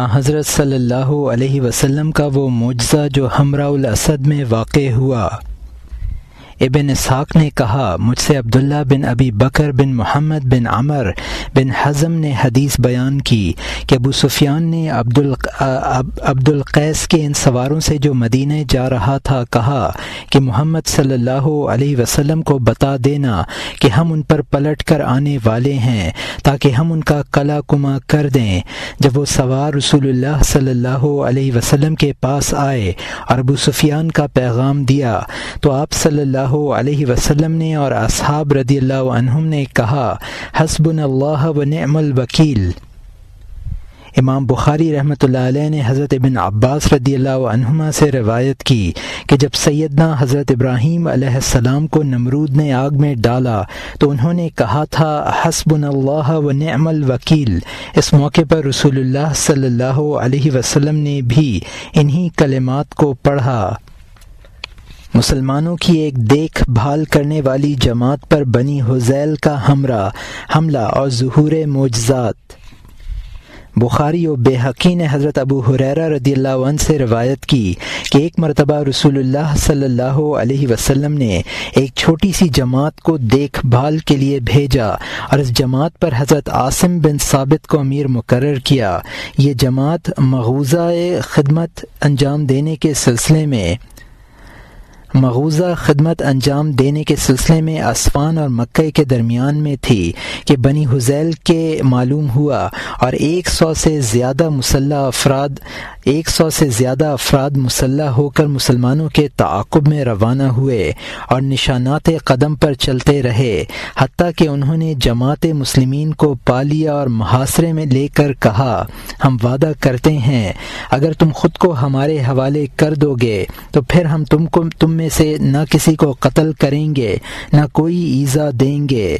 حضرت صلی اللہ علیہ وسلم کا وہ معجزہ جو حمراء الاسد میں واقع ہوا۔ ابن اسحاق نے کہا، مجھ سے عبداللہ بن ابی بکر بن محمد بن عمر بن حزم نے حدیث بیان کی کہ ابو سفیان نے عبد القیس کے ان سواروں سے جو مدینہ جا رہا تھا کہا کہ محمد صلی اللہ علیہ وسلم کو بتا دینا کہ ہم ان پر پلٹ کر آنے والے ہیں تاکہ ہم ان کا قلع کما کر دیں۔ جب وہ سوار رسول اللہ صلی اللہ علیہ وسلم کے پاس آئے اور ابو سفیان کا پیغام دیا تو آپ صلی اللہ علیہ وسلم نے اور اصحاب رضی اللہ عنہم نے کہا، حسبنا اللہ و نعم الوکیل۔ امام بخاری رحمۃ اللہ علیہ نے حضرت ابن عباس رضی اللہ عنہما سے روایت کی کہ جب سیدنا حضرت ابراہیم علیہ السلام کو نمرود نے آگ میں ڈالا تو انہوں نے کہا تھا، حسبنا اللہ و نعم الوکیل۔ اس موقع پر رسول اللہ صلی اللہ علیہ وسلم نے بھی انہی کلمات کو پڑھا۔ مسلمانوں کی ایک دیکھ بھال کرنے والی جماعت پر بنی حذیل کا حملہ اور ظہور معجزات۔ بخاری و بیہقی نے حضرت ابو ہریرہ رضی اللہ عنہ سے روایت کی کہ ایک مرتبہ رسول اللہ صلی اللہ علیہ وسلم نے ایک چھوٹی سی جماعت کو دیکھ بھال کے لیے بھیجا اور اس جماعت پر حضرت عاصم بن ثابت کو امیر مقرر کیا۔ یہ جماعت مغوزہ خدمت انجام دینے کے سلسلے میں اسفان اور مکہ کے درمیان میں تھی کہ بنی حذیل کے معلوم ہوا اور 100 سے زیادہ افراد مسلح ہو کر مسلمانوں کے تعاقب میں روانہ ہوئے اور نشانات قدم پر چلتے رہے حتیٰ کہ انہوں نے جماعت مسلمین کو پا لیا اور محاصرے میں لے کر کہا، ہم وعدہ کرتے ہیں اگر تم خود کو ہمارے حوالے کر دو گے تو پھر ہم تم میں سے نہ کسی کو قتل کریں گے نہ کوئی ایذا دیں گے۔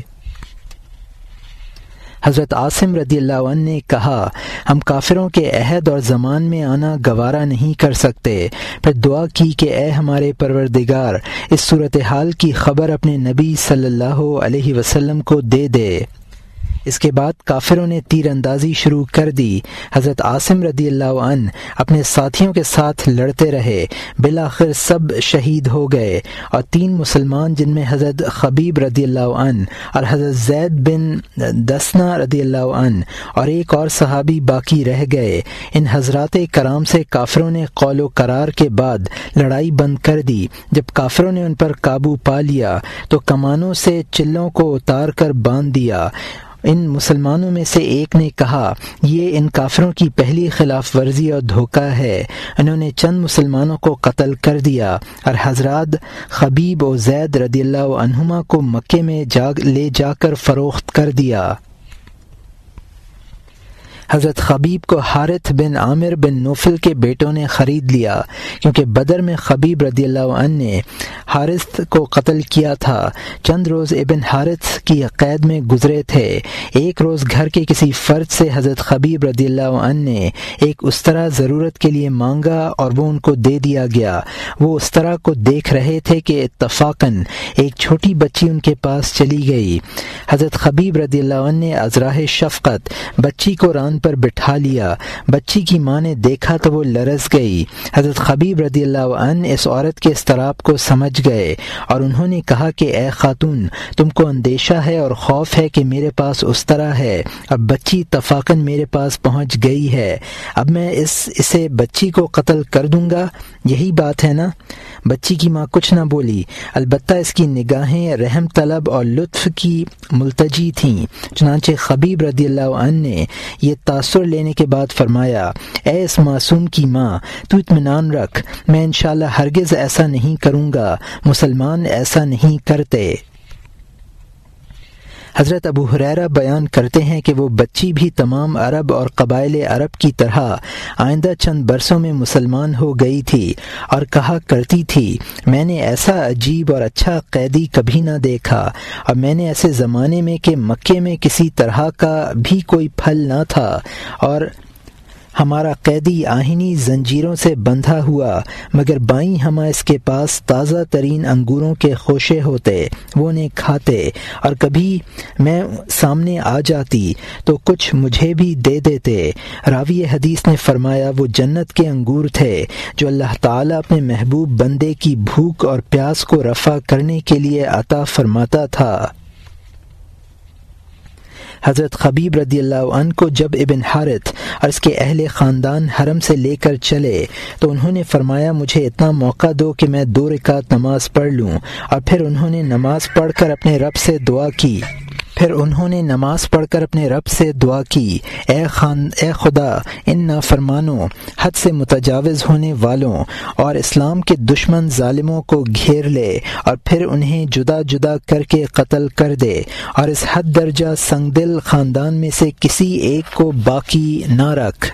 حضرت عاصم رضی اللہ عنہ نے کہا، ہم کافروں کے عہد اور زمان میں آنا گوارا نہیں کر سکتے۔ پھر دعا کی کہ اے ہمارے پروردگار، اس صورتحال کی خبر اپنے نبی صلی اللہ علیہ وسلم کو دے دے۔ اس کے بعد کافروں نے تیر اندازی شروع کر دی۔ حضرت عاصم رضی اللہ عنہ اپنے ساتھیوں کے ساتھ لڑتے رہے، بالآخر سب شہید ہو گئے اور 3 مسلمان جن میں حضرت خبیب رضی اللہ عنہ اور حضرت زید بن دسنہ رضی اللہ عنہ اور ایک اور صحابی باقی رہ گئے۔ ان حضرات کرام سے کافروں نے قول و قرار کے بعد لڑائی بند کر دی۔ جب کافروں نے ان پر قابو پا لیا تو کمانوں سے چلوں کو اتار کر باندھ دیا۔ ان مسلمانوں میں سے ایک نے کہا، یہ ان کافروں کی پہلی خلاف ورزی اور دھوکہ ہے۔ انہوں نے چند مسلمانوں کو قتل کر دیا اور حضرات خبیب و زید رضی اللہ عنہما کو مکے میں لے جا کر فروخت کر دیا۔ حضرت خبیب کو حارث بن عامر بن نوفل کے بیٹوں نے خرید لیا، کیونکہ بدر میں خبیب رضی اللہ عنہ نے حارث کو قتل کیا تھا۔ چند روز ابن حارث کی قید میں گزرے تھے۔ ایک روز گھر کے کسی فرد سے حضرت خبیب رضی اللہ عنہ نے ایک استرا ضرورت کے لیے مانگا اور وہ ان کو دے دیا گیا۔ وہ استرا کو دیکھ رہے تھے کہ اتفاقاً ایک چھوٹی بچی ان کے پاس چلی گئی۔ حضرت خبیب رضی اللہ عنہ نے ازراہ شفقت بچی کو ران پر بٹھا لیا۔ بچی کی ماں نے دیکھا تو وہ لرز گئی۔ حضرت خبیب رضی اللہ عنہ اس عورت کے اضطراب کو سمجھ گئے اور انہوں نے کہا کہ اے خاتون، تم کو اندیشہ ہے اور خوف ہے کہ میرے پاس استرا ہے، اب بچی اتفاقاً میرے پاس پہنچ گئی ہے، اب میں اسے بچی کو قتل کر دوں گا، یہی بات ہے نا؟ بچی کی ماں کچھ نہ بولی، البتہ اس کی نگاہیں رحم طلب اور لطف کی ملتجی تھیں۔ چنانچہ خبیب رضی اللہ عنہ نے یہ تاثر لینے کے بعد فرمایا، اے اس معصوم کی ماں، تو اطمینان رکھ، میں انشاءاللہ ہرگز ایسا نہیں کروں گا، مسلمان ایسا نہیں کرتے۔ حضرت ابو ہریرہ بیان کرتے ہیں کہ وہ بچی بھی تمام عرب اور قبائل عرب کی طرح آئندہ چند برسوں میں مسلمان ہو گئی تھی اور کہا کرتی تھی، میں نے ایسا عجیب اور اچھا قیدی کبھی نہ دیکھا، اور میں نے ایسے زمانے میں کہ مکے میں کسی طرح کا بھی کوئی پھل نہ تھا اور ہمارا قیدی آہنی زنجیروں سے بندھا ہوا، مگر بائیں ہمہ اس کے پاس تازہ ترین انگوروں کے خوشے ہوتے، وہ انہیں کھاتے، اور کبھی میں سامنے آ جاتی تو کچھ مجھے بھی دے دیتے۔ راوی حدیث نے فرمایا وہ جنت کے انگور تھے جو اللہ تعالیٰ اپنے محبوب بندے کی بھوک اور پیاس کو رفع کرنے کے لیے عطا فرماتا تھا۔ حضرت خبیب رضی اللہ عنہ کو جب ابن حارث اور اس کے اہل خاندان حرم سے لے کر چلے تو انہوں نے فرمایا مجھے اتنا موقع دو کہ میں 2 رکعت نماز پڑھ لوں، اور پھر انہوں نے نماز پڑھ کر اپنے رب سے دعا کی، اے خدا ان نافرمانوں، حد سے متجاوز ہونے والوں اور اسلام کے دشمن ظالموں کو گھیر لے اور پھر انہیں جدا جدا کر کے قتل کر دے، اور اس حد درجہ سنگ دل خاندان میں سے کسی ایک کو باقی نہ رکھ۔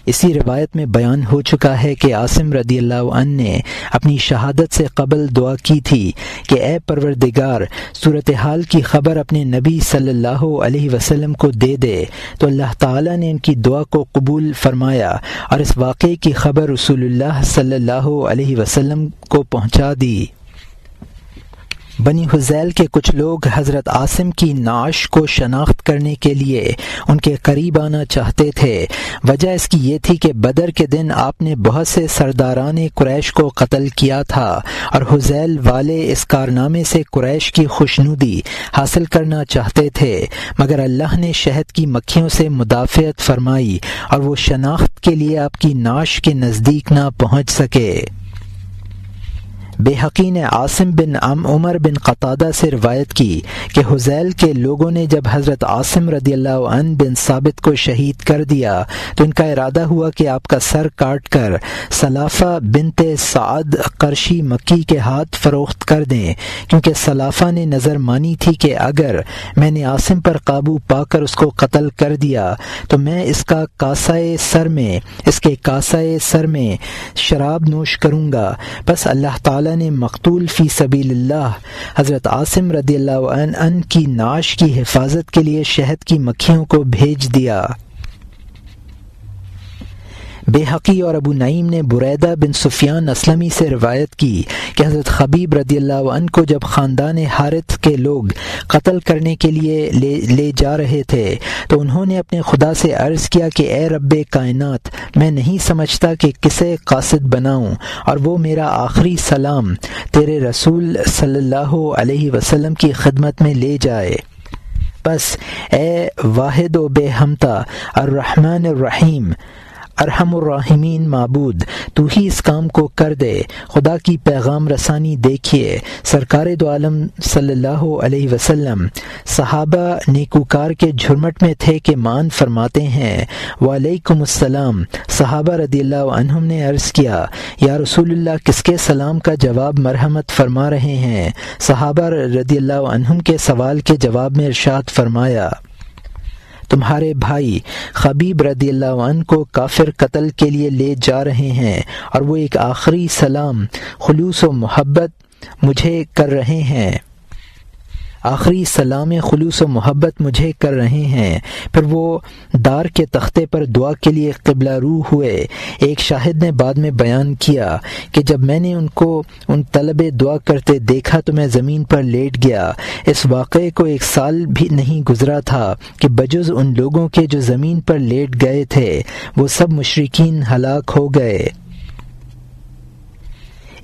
اسی روایت میں بیان ہو چکا ہے کہ عاصم رضی اللہ عنہ نے اپنی شہادت سے قبل دعا کی تھی کہ اے پروردگار صورتحال کی خبر اپنے نبی صلی اللہ علیہ وسلم کو دے دے، تو اللہ تعالیٰ نے ان کی دعا کو قبول فرمایا اور اس واقعے کی خبر رسول اللہ صلی اللہ علیہ وسلم کو پہنچا دی۔ بنی حذیل کے کچھ لوگ حضرت عاصم کی نعش کو شناخت کرنے کے لیے ان کے قریب آنا چاہتے تھے۔ وجہ اس کی یہ تھی کہ بدر کے دن آپ نے بہت سے سرداران قریش کو قتل کیا تھا اور حذیل والے اس کارنامے سے قریش کی خوشنودی حاصل کرنا چاہتے تھے، مگر اللہ نے شہد کی مکھیوں سے مدافعت فرمائی اور وہ شناخت کے لیے آپ کی نعش کے نزدیک نہ پہنچ سکے۔ بیہقی نے عاصم بن عمر بن قتادہ سے روایت کی کہ حذیل کے لوگوں نے جب حضرت عاصم رضی اللہ عنہ بن ثابت کو شہید کر دیا تو ان کا ارادہ ہوا کہ آپ کا سر کاٹ کر سلافہ بنت سعد قرشی مکی کے ہاتھ فروخت کر دیں، کیونکہ سلافہ نے نظر مانی تھی کہ اگر میں نے عاصم پر قابو پا کر اس کو قتل کر دیا تو میں اس کے کاسائے سر میں شراب نوش کروں گا۔ بس اللہ تعالی نے مقتول فی سبیل اللہ حضرت عاصم رضی اللہ عنہ کی نعش کی حفاظت کے لیے شہد کی مکھیوں کو بھیج دیا۔ بیہقی اور ابو نعیم نے بریدہ بن سفیان اسلمی سے روایت کی کہ حضرت خبیب رضی اللہ عنہ کو جب خاندان حارث کے لوگ قتل کرنے کے لیے لے جا رہے تھے تو انہوں نے اپنے خدا سے عرض کیا کہ اے رب کائنات، میں نہیں سمجھتا کہ کسے قاصد بناؤں اور وہ میرا آخری سلام تیرے رسول صلی اللہ علیہ وسلم کی خدمت میں لے جائے۔ بس اے واحد و بے ہمتا الرحمن الرحیم ارحم الراحمین معبود، تو ہی اس کام کو کر دے۔ خدا کی پیغام رسانی دیکھیے، سرکار دو عالم صلی اللہ علیہ وسلم صحابہ نیکوکار کے جھرمٹ میں تھے کہ مان فرماتے ہیں وعلیکم السلام۔ صحابہ رضی اللہ عنہم نے عرض کیا یا رسول اللہ کس کے سلام کا جواب مرحمت فرما رہے ہیں؟ صحابہ رضی اللہ عنہم کے سوال کے جواب میں ارشاد فرمایا تمہارے بھائی خبیب رضی اللہ عنہ کو کافر قتل کے لیے لے جا رہے ہیں اور وہ ایک آخری سلام خلوص و محبت مجھے کر رہے ہیں۔ کر رہے ہیں۔ پھر وہ دار کے تختے پر دعا کے لیے قبلہ رو ہوئے۔ ایک شاہد نے بعد میں بیان کیا کہ جب میں نے ان طلب دعا کرتے دیکھا تو میں زمین پر لیٹ گیا۔ اس واقعے کو 1 سال بھی نہیں گزرا تھا کہ بجز ان لوگوں کے جو زمین پر لیٹ گئے تھے وہ سب مشرکین ہلاک ہو گئے۔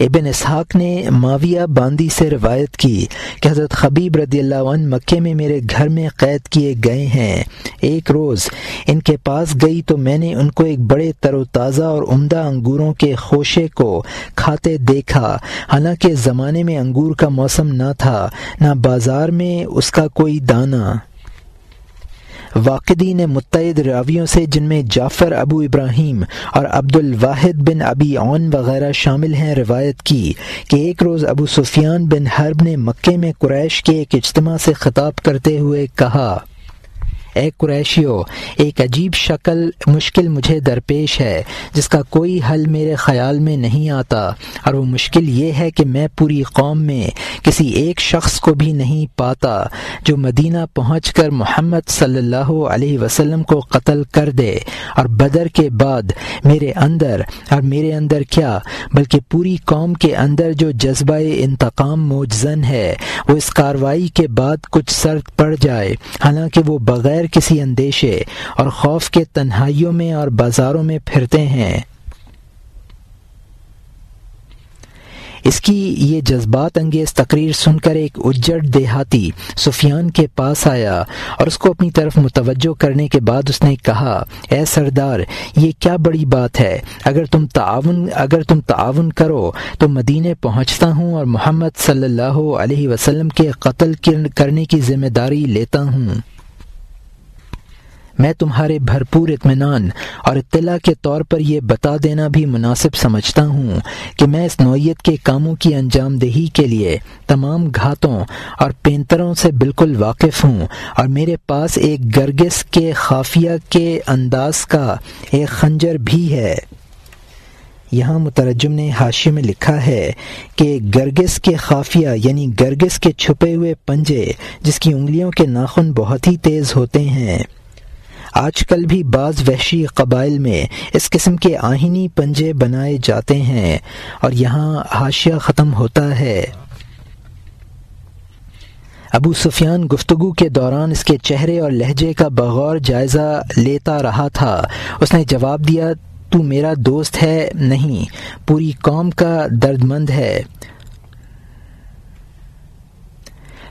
ابن اسحاق نے معاویہ باندی سے روایت کی کہ حضرت خبیب رضی اللہ عنہ مکے میں میرے گھر میں قید کیے گئے ہیں۔ ایک روز ان کے پاس گئی تو میں نے ان کو ایک بڑے تر و تازہ اور عمدہ انگوروں کے خوشے کو کھاتے دیکھا، حالانکہ زمانے میں انگور کا موسم نہ تھا، نہ بازار میں اس کا کوئی دانہ۔ واقدی نے متعدد راویوں سے جن میں جعفر ابو ابراہیم اور عبد الواحد بن ابی عون وغیرہ شامل ہیں روایت کی کہ ایک روز ابو سفیان بن حرب نے مکے میں قریش کے ایک اجتماع سے خطاب کرتے ہوئے کہا اے قریشیو، ایک عجیب مشکل مجھے درپیش ہے جس کا کوئی حل میرے خیال میں نہیں آتا، اور وہ مشکل یہ ہے کہ میں پوری قوم میں کسی ایک شخص کو بھی نہیں پاتا جو مدینہ پہنچ کر محمد صلی اللہ علیہ وسلم کو قتل کر دے، اور بدر کے بعد میرے اندر کیا بلکہ پوری قوم کے اندر جو جذبہ انتقام موجزن ہے وہ اس کارروائی کے بعد کچھ سرد پڑ جائے، حالانکہ وہ بغیر کسی اندیشے اور خوف کے تنہائیوں میں اور بازاروں میں پھرتے ہیں۔ اس کی یہ جذبات انگیز تقریر سن کر ایک اجڑ دیہاتی سفیان کے پاس آیا اور اس کو اپنی طرف متوجہ کرنے کے بعد اس نے کہا، اے سردار، یہ کیا بڑی بات ہے؟ اگر تم تعاون کرو تو مدینے پہنچتا ہوں اور محمد صلی اللہ علیہ وسلم کے قتل کرنے کی ذمہ داری لیتا ہوں۔ میں تمہارے بھرپور اطمینان اور اطلاع کے طور پر یہ بتا دینا بھی مناسب سمجھتا ہوں کہ میں اس نوعیت کے کاموں کی انجام دہی کے لیے تمام گھاتوں اور پینتروں سے بالکل واقف ہوں، اور میرے پاس ایک گرگس کے خافیہ کے انداز کا ایک خنجر بھی ہے۔ یہاں مترجم نے حاشیے میں لکھا ہے کہ گرگس کے خافیہ یعنی گرگس کے چھپے ہوئے پنجے، جس کی انگلیوں کے ناخن بہت ہی تیز ہوتے ہیں۔ آج کل بھی بعض وحشی قبائل میں اس قسم کے آہنی پنجے بنائے جاتے ہیں۔ اور یہاں حاشیہ ختم ہوتا ہے۔ ابو سفیان گفتگو کے دوران اس کے چہرے اور لہجے کا بغور جائزہ لیتا رہا تھا۔ اس نے جواب دیا، تو میرا دوست ہے نہیں، پوری قوم کا درد مند ہے۔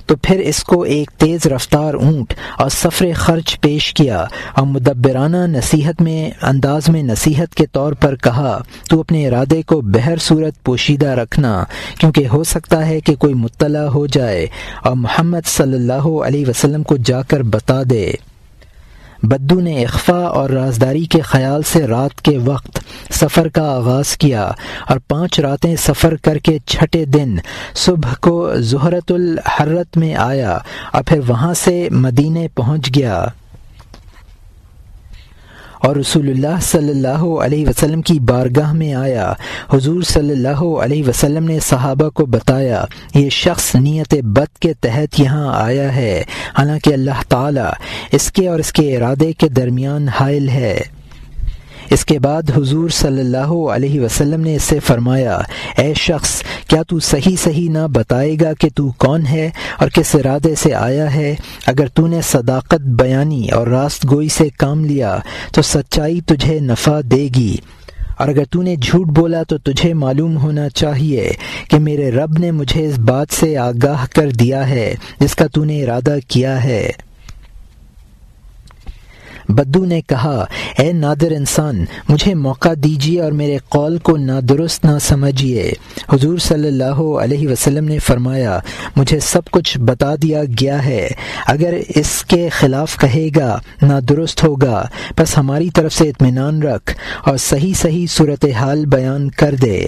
تو پھر اس کو ایک تیز رفتار اونٹ اور سفر خرچ پیش کیا اور مدبرانہ انداز میں نصیحت کے طور پر کہا، تو اپنے ارادے کو بہر صورت پوشیدہ رکھنا، کیونکہ ہو سکتا ہے کہ کوئی مطلع ہو جائے اور محمد صلی اللہ علیہ وسلم کو جا کر بتا دے۔ بدو نے اخفاء اور رازداری کے خیال سے رات کے وقت سفر کا آغاز کیا اور 5 راتیں سفر کر کے چھٹے دن صبح کو زہرۃ الحرت میں آیا اور پھر وہاں سے مدینے پہنچ گیا، اور رسول اللہ صلی اللہ علیہ وسلم کی بارگاہ میں آیا۔ حضور صلی اللہ علیہ وسلم نے صحابہ کو بتایا، یہ شخص نیت بد کے تحت یہاں آیا ہے، حالانکہ اللہ تعالی اس کے اور اس کے ارادے کے درمیان حائل ہے۔ اس کے بعد حضور صلی اللہ علیہ وسلم نے اس سے فرمایا، اے شخص، کیا تو صحیح نہ بتائے گا کہ تو کون ہے اور کس ارادے سے آیا ہے؟ اگر تو نے صداقت بیانی اور راست گوئی سے کام لیا تو سچائی تجھے نفع دے گی، اور اگر تو نے جھوٹ بولا تو تجھے معلوم ہونا چاہیے کہ میرے رب نے مجھے اس بات سے آگاہ کر دیا ہے جس کا تو نے ارادہ کیا ہے۔ بدو نے کہا، اے نادر انسان، مجھے موقع دیجیے اور میرے قول کو نادرست نہ سمجھیے۔ حضور صلی اللہ علیہ وسلم نے فرمایا، مجھے سب کچھ بتا دیا گیا ہے، اگر اس کے خلاف کہے گا نادرست ہوگا، بس ہماری طرف سے اطمینان رکھ اور صحیح صورتحال بیان کر دے۔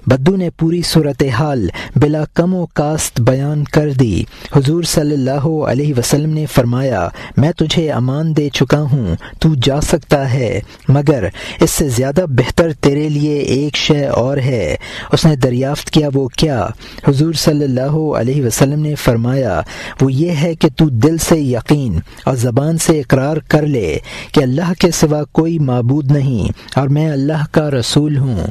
بدو نے پوری صورتحال بلا کم و کاست بیان کر دی۔ حضور صلی اللہ علیہ وسلم نے فرمایا، میں تجھے امان دے چکا ہوں، تو جا سکتا ہے، مگر اس سے زیادہ بہتر تیرے لیے ایک شے اور ہے۔ اس نے دریافت کیا، وہ کیا؟ حضور صلی اللہ علیہ وسلم نے فرمایا، وہ یہ ہے کہ تو دل سے یقین اور زبان سے اقرار کر لے کہ اللہ کے سوا کوئی معبود نہیں اور میں اللہ کا رسول ہوں۔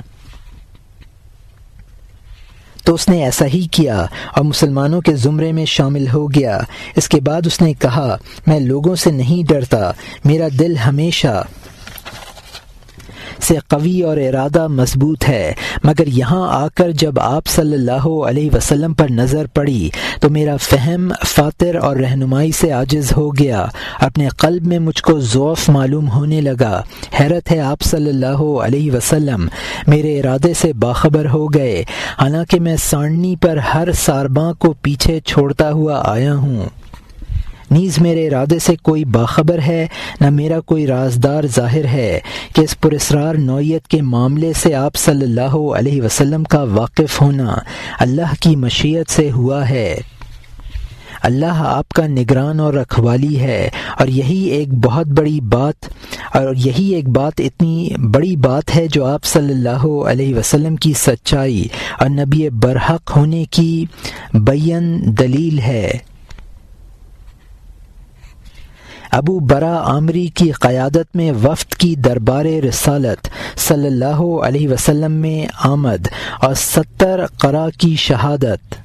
تو اس نے ایسا ہی کیا اور مسلمانوں کے زمرے میں شامل ہو گیا۔ اس کے بعد اس نے کہا، میں لوگوں سے نہیں ڈرتا، میرا دل ہمیشہ سے قوی اور ارادہ مضبوط ہے، مگر یہاں آ کر جب آپ صلی اللہ علیہ وسلم پر نظر پڑی تو میرا فہم فاطر اور رہنمائی سے عاجز ہو گیا، اپنے قلب میں مجھ کو ضعف معلوم ہونے لگا۔ حیرت ہے، آپ صلی اللہ علیہ وسلم میرے ارادے سے باخبر ہو گئے، حالانکہ میں سانڈنی پر ہر سارباں کو پیچھے چھوڑتا ہوا آیا ہوں۔ نیز میرے ارادے سے کوئی باخبر ہے، نہ میرا کوئی رازدار ظاہر ہے کہ اس پراسرار نوعیت کے معاملے سے آپ صلی اللہ علیہ وسلم کا واقف ہونا اللہ کی مشیت سے ہوا ہے۔ اللہ آپ کا نگران اور رکھوالی ہے، اور یہی ایک بات اتنی بڑی بات ہے جو آپ صلی اللہ علیہ وسلم کی سچائی اور نبی برحق ہونے کی بیان دلیل ہے۔ ابو برا عامری کی قیادت میں وفد کی دربار رسالت صلی اللہ علیہ وسلم میں آمد اور 70 قرا کی شہادت۔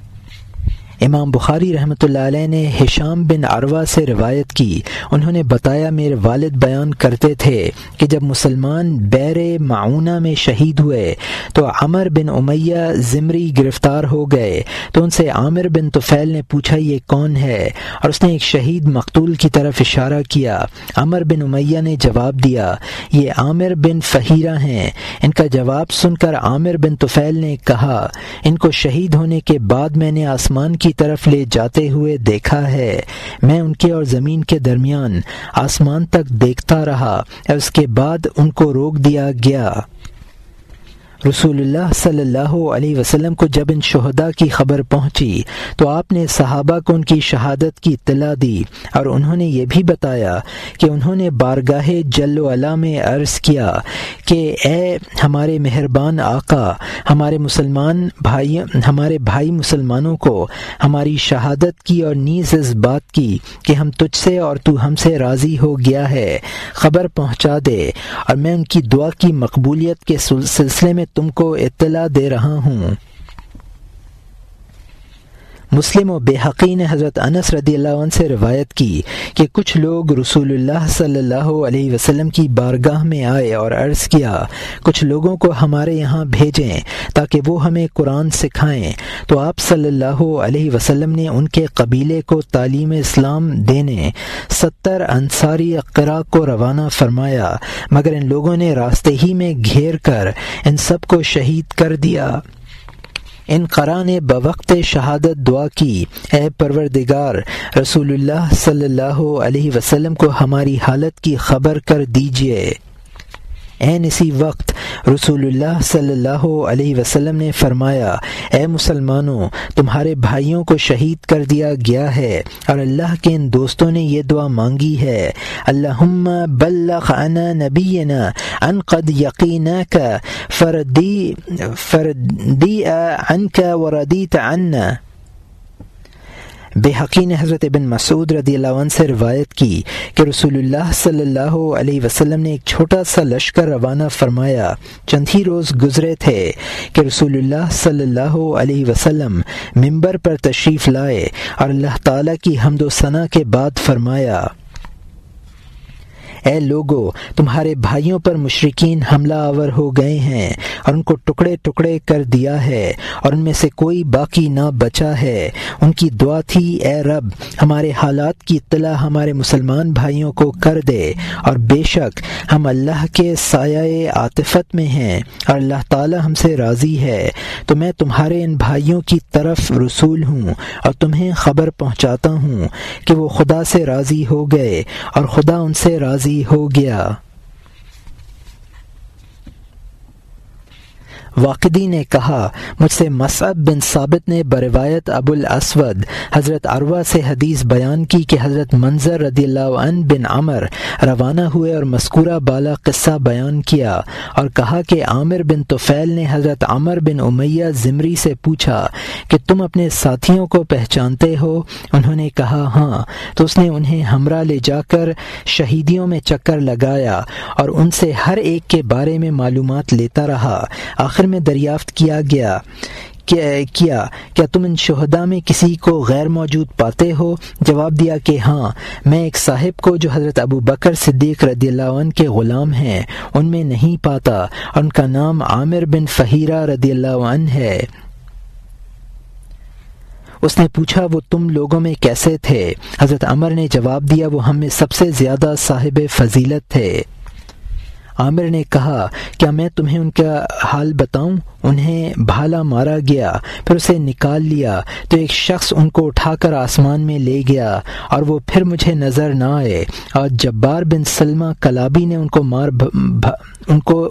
امام بخاری رحمۃ اللہ علیہ نے ہشام بن عروہ سے روایت کی، انہوں نے بتایا میرے والد بیان کرتے تھے کہ جب مسلمان بیر معونہ میں شہید ہوئے تو عمر بن امیہ زمری گرفتار ہو گئے، تو ان سے عامر بن طفیل نے پوچھا یہ کون ہے، اور اس نے ایک شہید مقتول کی طرف اشارہ کیا۔ عمر بن امیہ نے جواب دیا یہ عامر بن فہیرہ ہیں۔ ان کا جواب سن کر عامر بن طفیل نے کہا ان کو شہید ہونے کے بعد میں نے آسمان کی طرف لے جاتے ہوئے دیکھا ہے، میں ان کے اور زمین کے درمیان آسمان تک دیکھتا رہا اور اس کے بعد ان کو روک دیا گیا۔ رسول اللہ صلی اللہ علیہ وسلم کو جب ان شہداء کی خبر پہنچی تو آپ نے صحابہ کو ان کی شہادت کی اطلاع دی، اور انہوں نے یہ بھی بتایا کہ انہوں نے بارگاہ جل و علا میں عرض کیا کہ اے ہمارے مہربان آقا، ہمارے بھائی مسلمانوں کو ہماری شہادت کی اور نیز اس بات کی کہ ہم تجھ سے اور تو ہم سے راضی ہو گیا ہے خبر پہنچا دے، اور میں ان کی دعا کی مقبولیت کے سلسلے میں تم کو اطلاع دے رہا ہوں۔ مسلم و بحقی نے حضرت انس رضی اللہ عنہ سے روایت کی کہ کچھ لوگ رسول اللہ صلی اللہ علیہ وسلم کی بارگاہ میں آئے اور عرض کیا کچھ لوگوں کو ہمارے یہاں بھیجیں تاکہ وہ ہمیں قرآن سکھائیں، تو آپ صلی اللہ علیہ وسلم نے ان کے قبیلے کو تعلیم اسلام دینے 70 انصاری قرا کو روانہ فرمایا، مگر ان لوگوں نے راستے ہی میں گھیر کر ان سب کو شہید کر دیا۔ ان قرا نے بوقت شہادت دعا کی اے پروردگار، رسول اللہ صلی اللہ علیہ وسلم کو ہماری حالت کی خبر کر دیجیے۔ اسی وقت رسول اللہ صلی اللہ علیہ وسلم نے فرمایا اے مسلمانوں، تمہارے بھائیوں کو شہید کر دیا گیا ہے، اور اللہ کے ان دوستوں نے یہ دعا مانگی ہے اللہم بلغ عنا نبینا ان قد یقیناک فردی عنک وردیت عنا۔ بحقی نے حضرت ابن مسعود رضی اللہ عنہ سے روایت کی کہ رسول اللہ صلی اللہ علیہ وسلم نے ایک چھوٹا سا لشکر روانہ فرمایا۔ چند ہی روز گزرے تھے کہ رسول اللہ صلی اللہ علیہ وسلم منبر پر تشریف لائے اور اللہ تعالیٰ کی حمد و ثنا کے بعد فرمایا اے لوگو، تمہارے بھائیوں پر مشرکین حملہ آور ہو گئے ہیں اور ان کو ٹکڑے ٹکڑے کر دیا ہے، اور ان میں سے کوئی باقی نہ بچا ہے۔ ان کی دعا تھی اے رب، ہمارے حالات کی اطلاع ہمارے مسلمان بھائیوں کو کر دے، اور بے شک ہم اللہ کے سایہ عاطفت میں ہیں اور اللہ تعالی ہم سے راضی ہے، تو میں تمہارے ان بھائیوں کی طرف رسول ہوں اور تمہیں خبر پہنچاتا ہوں کہ وہ خدا سے راضی ہو گئے اور خدا ان سے راضی ہو گیا۔ واقدی نے کہا مجھ سے مصعب بن ثابت نے بروایت ابو الاسود حضرت عروہ سے حدیث بیان کی کہ حضرت منظر رضی اللہ عنہ بن عمر روانہ ہوئے اور مذکورہ بالا قصہ بیان کیا اور کہا کہ عامر بن طفیل نے حضرت عمر بن امیہ زمری سے پوچھا کہ تم اپنے ساتھیوں کو پہچانتے ہو؟ انہوں نے کہا ہاں، تو اس نے انہیں ہمراہ لے جا کر شہیدیوں میں چکر لگایا اور ان سے ہر ایک کے بارے میں معلومات لیتا رہا۔ آخر میں دریافت کیا کیا تم ان شہداء میں کسی کو غیر موجود پاتے ہو؟ جواب دیا کہ ہاں، میں ایک صاحب کو جو حضرت ابو بکر صدیق رضی اللہ عنہ کے غلام ہیں ان میں نہیں پاتا، اور ان کا نام عامر بن فہیرہ رضی اللہ عنہ ہے۔ اس نے پوچھا وہ تم لوگوں میں کیسے تھے؟ حضرت عمر نے جواب دیا وہ ہم میں سب سے زیادہ صاحب فضیلت تھے۔ عامر نے کہا کیا میں تمہیں ان کا حال بتاؤں؟ انہیں بھالا مارا گیا، پھر اسے نکال لیا تو ایک شخص ان کو اٹھا کر آسمان میں لے گیا اور وہ پھر مجھے نظر نہ آئے، اور جبار بن سلمہ کلابی نے ان کو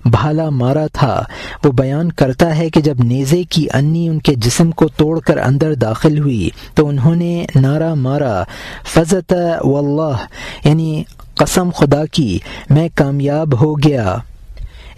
بھالا مارا تھا۔ وہ بیان کرتا ہے کہ جب نیزے کی انی ان کے جسم کو توڑ کر اندر داخل ہوئی تو انہوں نے نعرہ مارا فزت واللہ، یعنی قسم خدا کی میں کامیاب ہو گیا۔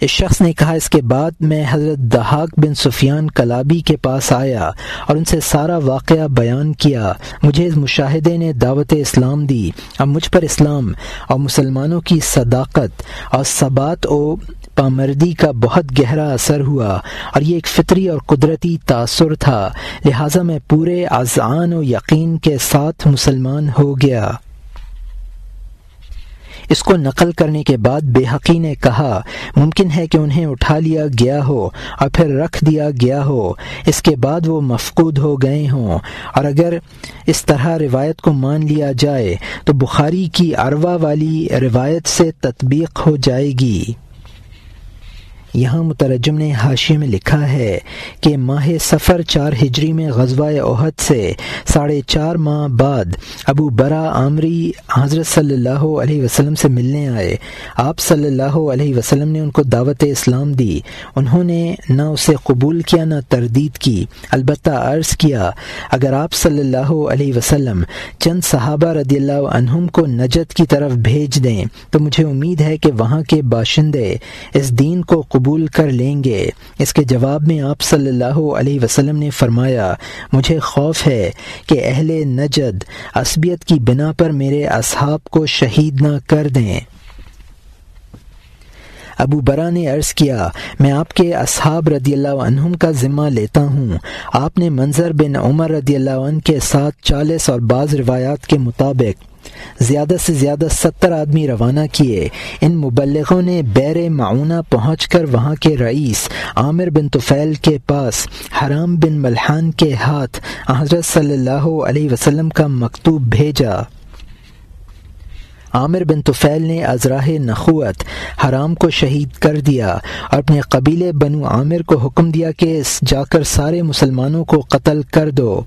اس شخص نے کہا اس کے بعد میں حضرت ضحاک بن سفیان کلابی کے پاس آیا اور ان سے سارا واقعہ بیان کیا۔ مجھے اس مشاہدے نے دعوت اسلام دی، اب مجھ پر اسلام اور مسلمانوں کی صداقت اور ثبات و پامردی کا بہت گہرا اثر ہوا، اور یہ ایک فطری اور قدرتی تاثر تھا، لہٰذا میں پورے اذعان و یقین کے ساتھ مسلمان ہو گیا۔ اس کو نقل کرنے کے بعد بیہقی نے کہا ممکن ہے کہ انہیں اٹھا لیا گیا ہو اور پھر رکھ دیا گیا ہو، اس کے بعد وہ مفقود ہو گئے ہوں، اور اگر اس طرح روایت کو مان لیا جائے تو بخاری کی عروہ والی روایت سے تطبیق ہو جائے گی۔ یہاں مترجم نے حاشیے میں لکھا ہے کہ ماہ صفر 4 ہجری میں غزوہ احد سے 4.5 ماہ بعد ابو برا عامری حضرت صلی اللہ علیہ وسلم سے ملنے آئے۔ آپ صلی اللہ علیہ وسلم نے ان کو دعوت اسلام دی، انہوں نے نہ اسے قبول کیا نہ تردید کی، البتہ عرض کیا اگر آپ صلی اللہ علیہ وسلم چند صحابہ رضی اللہ عنہم کو نجد کی طرف بھیج دیں تو مجھے امید ہے کہ وہاں کے باشندے اس دین کو قبول کر لیں گے۔ اس کے جواب میں آپ صلی اللہ علیہ وسلم نے فرمایا مجھے خوف ہے کہ اہل نجد عصبیت کی بنا پر میرے اصحاب کو شہید نہ کر دیں۔ ابو برا نے عرض کیا میں آپ کے اصحاب رضی اللہ عنہم کا ذمہ لیتا ہوں۔ آپ نے منظر بن عمر رضی اللہ عنہ کے ساتھ 40 اور بعض روایات کے مطابق زیادہ سے زیادہ 70 آدمی روانہ کیے۔ ان مبلغوں نے بیر معونہ پہنچ کر وہاں کے رئیس عامر بن طفیل کے پاس حرام بن ملحان کے ہاتھ حضرت صلی اللہ علیہ وسلم کا مکتوب بھیجا۔ عامر بن طفیل نے از راہ نخوت حرام کو شہید کر دیا اور اپنے قبیلے بنو عامر کو حکم دیا کہ جا کر سارے مسلمانوں کو قتل کر دو۔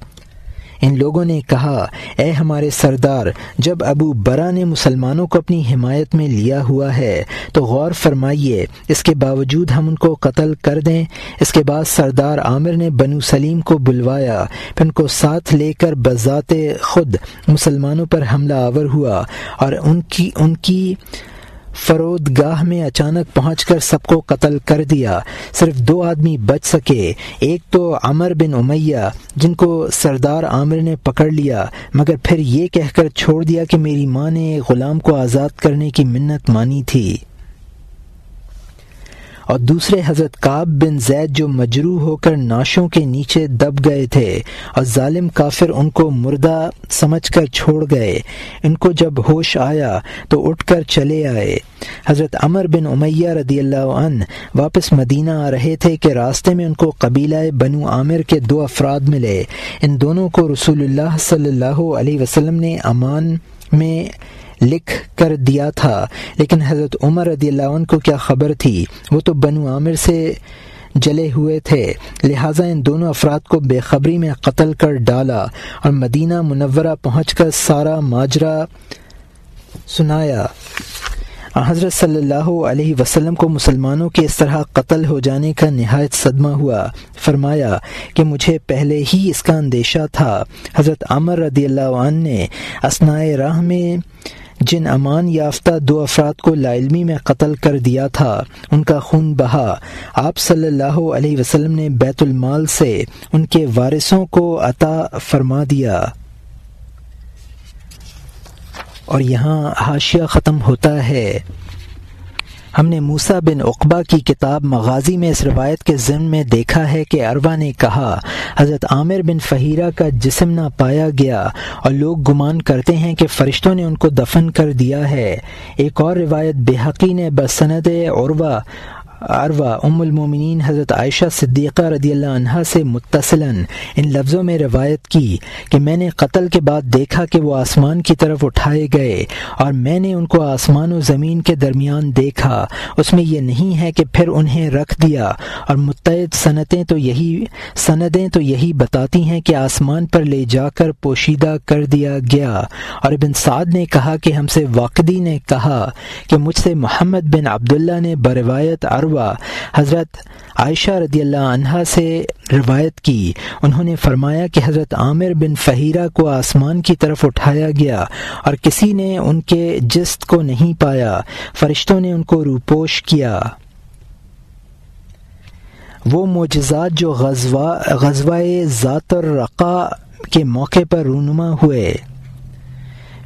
ان لوگوں نے کہا اے ہمارے سردار، جب ابو برا نے مسلمانوں کو اپنی حمایت میں لیا ہوا ہے تو غور فرمائیے، اس کے باوجود ہم ان کو قتل کر دیں؟ اس کے بعد سردار عامر نے بنو سلیم کو بلوایا، پھر ان کو ساتھ لے کر بذات خود مسلمانوں پر حملہ آور ہوا اور ان کی فرودگاہ میں اچانک پہنچ کر سب کو قتل کر دیا۔ صرف 2 آدمی بچ سکے، ایک تو عمر بن امیہ جن کو سردار عامر نے پکڑ لیا مگر پھر یہ کہہ کر چھوڑ دیا کہ میری ماں نے غلام کو آزاد کرنے کی منت مانی تھی، اور دوسرے حضرت کعب بن زید جو مجروح ہو کر ناشوں کے نیچے دب گئے تھے اور ظالم کافر ان کو مردہ سمجھ کر چھوڑ گئے۔ ان کو جب ہوش آیا تو اٹھ کر چلے آئے۔ حضرت عمر بن امیہ رضی اللہ عنہ واپس مدینہ آ رہے تھے کہ راستے میں ان کو قبیلہ بنو عامر کے 2 افراد ملے۔ ان دونوں کو رسول اللہ صلی اللہ علیہ وسلم نے امان میں لکھ کر دیا تھا، لیکن حضرت عمر رضی اللہ عنہ کو کیا خبر تھی، وہ تو بنو عامر سے جلے ہوئے تھے، لہٰذا ان دونوں افراد کو بے خبری میں قتل کر ڈالا اور مدینہ منورہ پہنچ کر سارا ماجرا سنایا۔ حضرت صلی اللہ علیہ وسلم کو مسلمانوں کے اس طرح قتل ہو جانے کا نہایت صدمہ ہوا۔ فرمایا کہ مجھے پہلے ہی اس کا اندیشہ تھا۔ حضرت عمر رضی اللہ عنہ نے اثناء راہ میں جن امان یافتہ 2 افراد کو لاعلمی میں قتل کر دیا تھا ان کا خون بہا۔ آپ صلی اللہ علیہ وسلم نے بیت المال سے ان کے وارثوں کو عطا فرما دیا۔ اور یہاں حاشیہ ختم ہوتا ہے۔ ہم نے موسیٰ بن عقبہ کی کتاب مغازی میں اس روایت کے ضمن میں دیکھا ہے کہ عروہ نے کہا حضرت عامر بن فہیرہ کا جسم نہ پایا گیا اور لوگ گمان کرتے ہیں کہ فرشتوں نے ان کو دفن کر دیا ہے۔ ایک اور روایت بیہقی نے بسند عروہ عروہ ام المومنین حضرت عائشہ صدیقہ رضی اللہ عنہا سے متصلاً ان لفظوں میں روایت کی کہ میں نے قتل کے بعد دیکھا کہ وہ آسمان کی طرف اٹھائے گئے اور میں نے ان کو آسمان و زمین کے درمیان دیکھا، اس میں یہ نہیں ہے کہ پھر انہیں رکھ دیا، اور متعدد سندیں تو یہی بتاتی ہیں کہ آسمان پر لے جا کر پوشیدہ کر دیا گیا۔ اور ابن سعد نے کہا کہ ہم سے واقدی نے کہا کہ مجھ سے محمد بن عبداللہ نے بروایت عروہ حضرت عائشہ رضی اللہ عنہا سے روایت کی، انہوں نے فرمایا کہ حضرت عامر بن فہیرہ کو آسمان کی طرف اٹھایا گیا اور کسی نے ان کے جسد کو نہیں پایا، فرشتوں نے ان کو روپوش کیا۔ وہ معجزات جو غزوہ ذات الرقاء کے موقع پر رونما ہوئے۔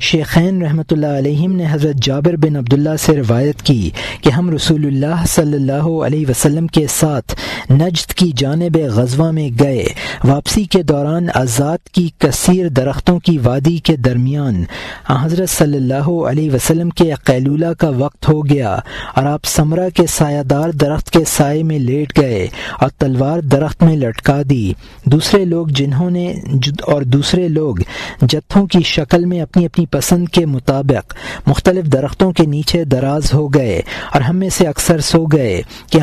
شیخین رحمۃ اللہ علیہم نے حضرت جابر بن عبداللہ سے روایت کی کہ ہم رسول اللہ صلی اللہ علیہ وسلم کے ساتھ نجد کی جانب غزوہ میں گئے، واپسی کے دوران آزاد کی کثیر درختوں کی وادی کے درمیان حضرت صلی اللہ علیہ وسلم کے قیلولہ کا وقت ہو گیا اور آپ سمرہ کے سایہ دار درخت کے سائے میں لیٹ گئے اور تلوار درخت میں لٹکا دی۔ دوسرے لوگ جتھوں کی شکل میں اپنی اپنی پسند کے مطابق مختلف درختوں کے نیچے دراز ہو گئے اور ہم میں سے اکثر سو گئے کہ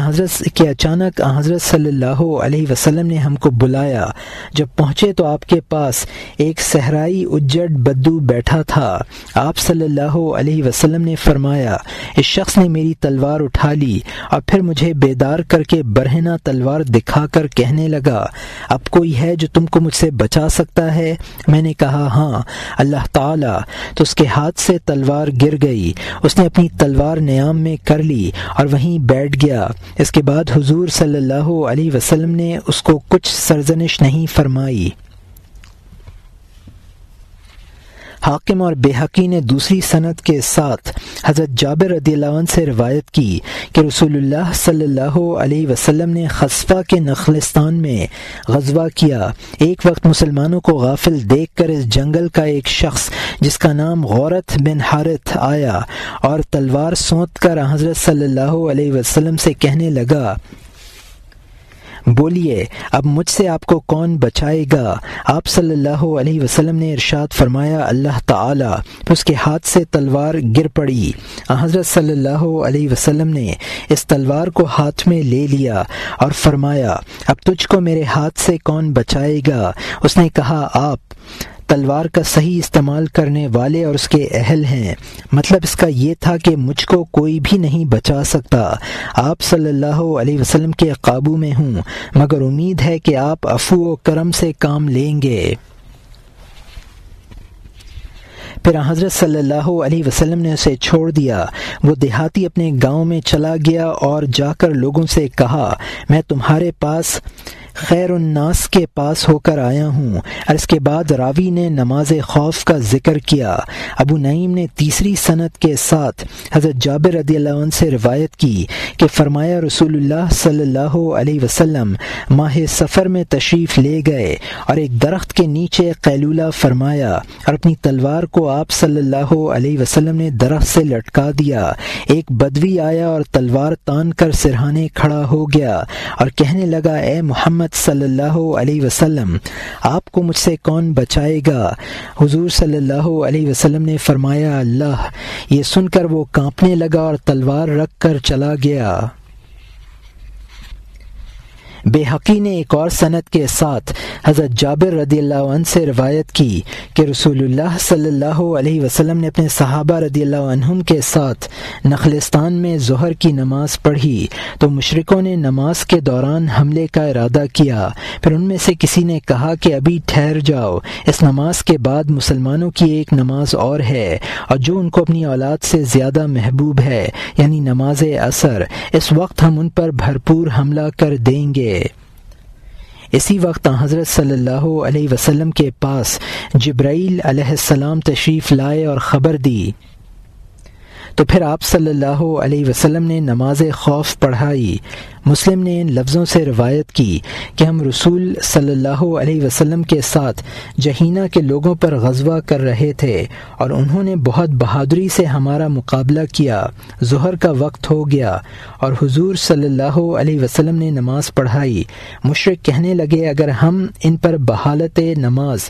اچانک حضرت صلی اللہ علیہ وسلم نے ہم کو بلایا۔ جب پہنچے تو آپ کے پاس ایک صحرائی اجڑ بدو بیٹھا تھا۔ آپ صلی اللہ علیہ وسلم نے فرمایا، اس شخص نے میری تلوار اٹھا لی اور پھر مجھے بیدار کر کے برہنہ تلوار دکھا کر کہنے لگا، اب کوئی ہے جو تم کو مجھ سے بچا سکتا ہے؟ میں نے کہا ہاں، اللہ تعالی۔ تو اس کے ہاتھ سے تلوار گر گئی، اس نے اپنی تلوار نیام میں کر لی اور وہیں بیٹھ گیا۔ اس کے بعد حضور صلی اللہ علیہ وسلم نے اس کو کچھ سرزنش نہیں فرمائی۔ حاکم اور بیہقی نے دوسری سند کے ساتھ حضرت جابر رضی اللہ عنہ سے روایت کی کہ رسول اللہ صلی اللہ علیہ وسلم نے خصفہ کے نخلستان میں غزوہ کیا۔ ایک وقت مسلمانوں کو غافل دیکھ کر اس جنگل کا ایک شخص جس کا نام غورت بن حارث آیا اور تلوار سونت کر حضرت صلی اللہ علیہ وسلم سے کہنے لگا، بولیے اب مجھ سے آپ کو کون بچائے گا؟ آپ صلی اللہ علیہ وسلم نے ارشاد فرمایا، اللہ تعالی۔ پھر اس کے ہاتھ سے تلوار گر پڑی۔ حضرت صلی اللہ علیہ وسلم نے اس تلوار کو ہاتھ میں لے لیا اور فرمایا، اب تجھ کو میرے ہاتھ سے کون بچائے گا؟ اس نے کہا، آپ تلوار کا صحیح استعمال کرنے والے اور اس کے اہل ہیں۔ مطلب اس کا یہ تھا کہ مجھ کو کوئی بھی نہیں بچا سکتا، آپ صلی اللہ علیہ وسلم کے قابو میں ہوں، مگر امید ہے کہ آپ عفو و کرم سے کام لیں گے۔ پھر حضرت صلی اللہ علیہ وسلم نے اسے چھوڑ دیا۔ وہ دیہاتی اپنے گاؤں میں چلا گیا اور جا کر لوگوں سے کہا، میں تمہارے پاس خیر الناس کے پاس ہو کر آیا ہوں۔ اور اس کے بعد راوی نے نماز خوف کا ذکر کیا۔ ابو نعیم نے تیسری سند کے ساتھ حضرت جابر رضی اللہ عنہ سے روایت کی کہ فرمایا، رسول اللہ صلی اللہ علیہ وسلم ماہ سفر میں تشریف لے گئے اور ایک درخت کے نیچے قیلولہ فرمایا اور اپنی تلوار کو آپ صلی اللہ علیہ وسلم نے درخت سے لٹکا دیا۔ ایک بدوی آیا اور تلوار تان کر سرہانے کھڑا ہو گیا اور کہنے لگا، اے محمد صلی اللہ علیہ وسلم، آپ کو مجھ سے کون بچائے گا؟ حضور صلی اللہ علیہ وسلم نے فرمایا، اللہ۔ یہ سن کر وہ کانپنے لگا اور تلوار رکھ کر چلا گیا۔ بیہقی نے ایک اور سند کے ساتھ حضرت جابر رضی اللہ عنہ سے روایت کی کہ رسول اللہ صلی اللہ علیہ وسلم نے اپنے صحابہ رضی اللہ عنہم کے ساتھ نخلستان میں ظہر کی نماز پڑھی تو مشرکوں نے نماز کے دوران حملے کا ارادہ کیا۔ پھر ان میں سے کسی نے کہا کہ ابھی ٹھہر جاؤ، اس نماز کے بعد مسلمانوں کی ایک نماز اور ہے اور جو ان کو اپنی اولاد سے زیادہ محبوب ہے، یعنی نماز عصر، اس وقت ہم ان پر بھرپور حملہ کر دیں گے۔ اسی وقت حضرت صلی اللہ علیہ وسلم کے پاس جبرائیل علیہ السلام تشریف لائے اور خبر دی تو پھر آپ صلی اللہ علیہ وسلم نے نماز خوف پڑھائی۔ مسلم نے ان لفظوں سے روایت کی کہ ہم رسول صلی اللہ علیہ وسلم کے ساتھ جہینہ کے لوگوں پر غزوہ کر رہے تھے اور انہوں نے بہت بہادری سے ہمارا مقابلہ کیا۔ ظہر کا وقت ہو گیا اور حضور صلی اللہ علیہ وسلم نے نماز پڑھائی۔ مشرک کہنے لگے اگر ہم ان پر بحالت نماز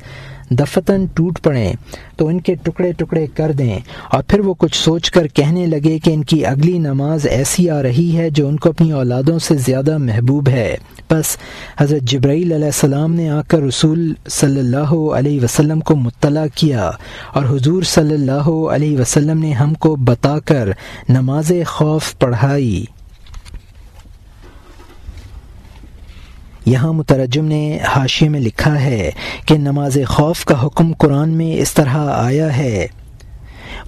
دفتن ٹوٹ پڑیں تو ان کے ٹکڑے ٹکڑے کر دیں، اور پھر وہ کچھ سوچ کر کہنے لگے کہ ان کی اگلی نماز ایسی آ رہی ہے جو ان کو اپنی اولادوں سے زیادہ محبوب ہے۔ بس حضرت جبرائیل علیہ السلام نے آ کر رسول صلی اللہ علیہ وسلم کو مطلع کیا اور حضور صلی اللہ علیہ وسلم نے ہم کو بتا کر نماز خوف پڑھائی۔ یہاں مترجم نے حاشیے میں لکھا ہے کہ نماز خوف کا حکم قرآن میں اس طرح آیا ہے،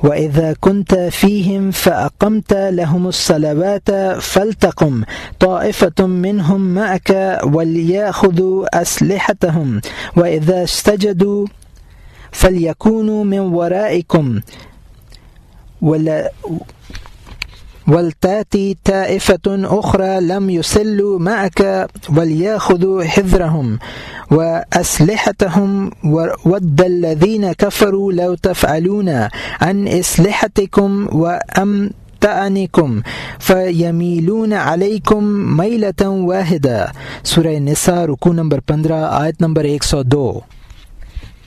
وَإِذَا كُنْتَ فِيهِمْ فَأَقَمْتَ لَهُمُ الصَّلَوَاتَ فَلْتَقُمْ طَائِفَةٌ مِّنْهُمْ مَعَكَ وَلْيَأْخُذُوا أَسْلِحَتَهُمْ وَإِذَا اسْتَجَدُوا فَلْيَكُونُوا مِنْ وَرَائِكُمْ وَلْتَأْتِ طَائِفَةٌ أُخْرَى لَمْ يُصَلُّوا مَعَكَ وَلْيَأْخُذُوا حِذْرَهُمْ وَأَسْلِحَتَهُمْ وَوَدَّ الَّذِينَ كَفَرُوا لَوْ تَفْعَلُونَ عَنْ أَسْلِحَتِكُمْ وَأَمْتِعَتِكُمْ فَيَمِيلُونَ عَلَيْكُمْ مَيْلَةً وَاحِدَةً۔ سورہ نساء رکوع نمبر 15 آیت نمبر 102۔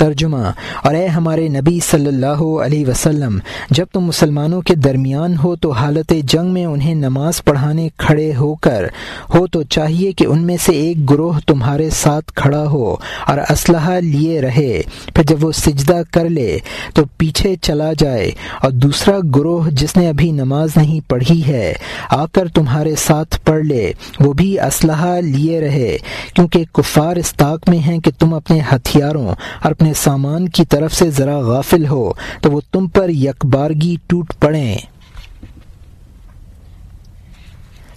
ترجمہ: اور اے ہمارے نبی صلی اللہ علیہ وسلم، جب تم مسلمانوں کے درمیان ہو تو حالت جنگ میں انہیں نماز پڑھانے کھڑے ہو تو چاہیے کہ ان میں سے ایک گروہ تمہارے ساتھ کھڑا ہو اور اسلحہ لیے رہے، پھر جب وہ سجدہ کر لے تو پیچھے چلا جائے، اور دوسرا گروہ جس نے ابھی نماز نہیں پڑھی ہے آ کر تمہارے ساتھ پڑھ لے، وہ بھی اسلحہ لیے رہے، کیونکہ کفار اس طاق میں ہیں کہ تم اپنے ہتھیاروں اور اپنے سامان کی طرف سے ذرا غافل ہو تو وہ تم پر یکبارگی ٹوٹ پڑیں۔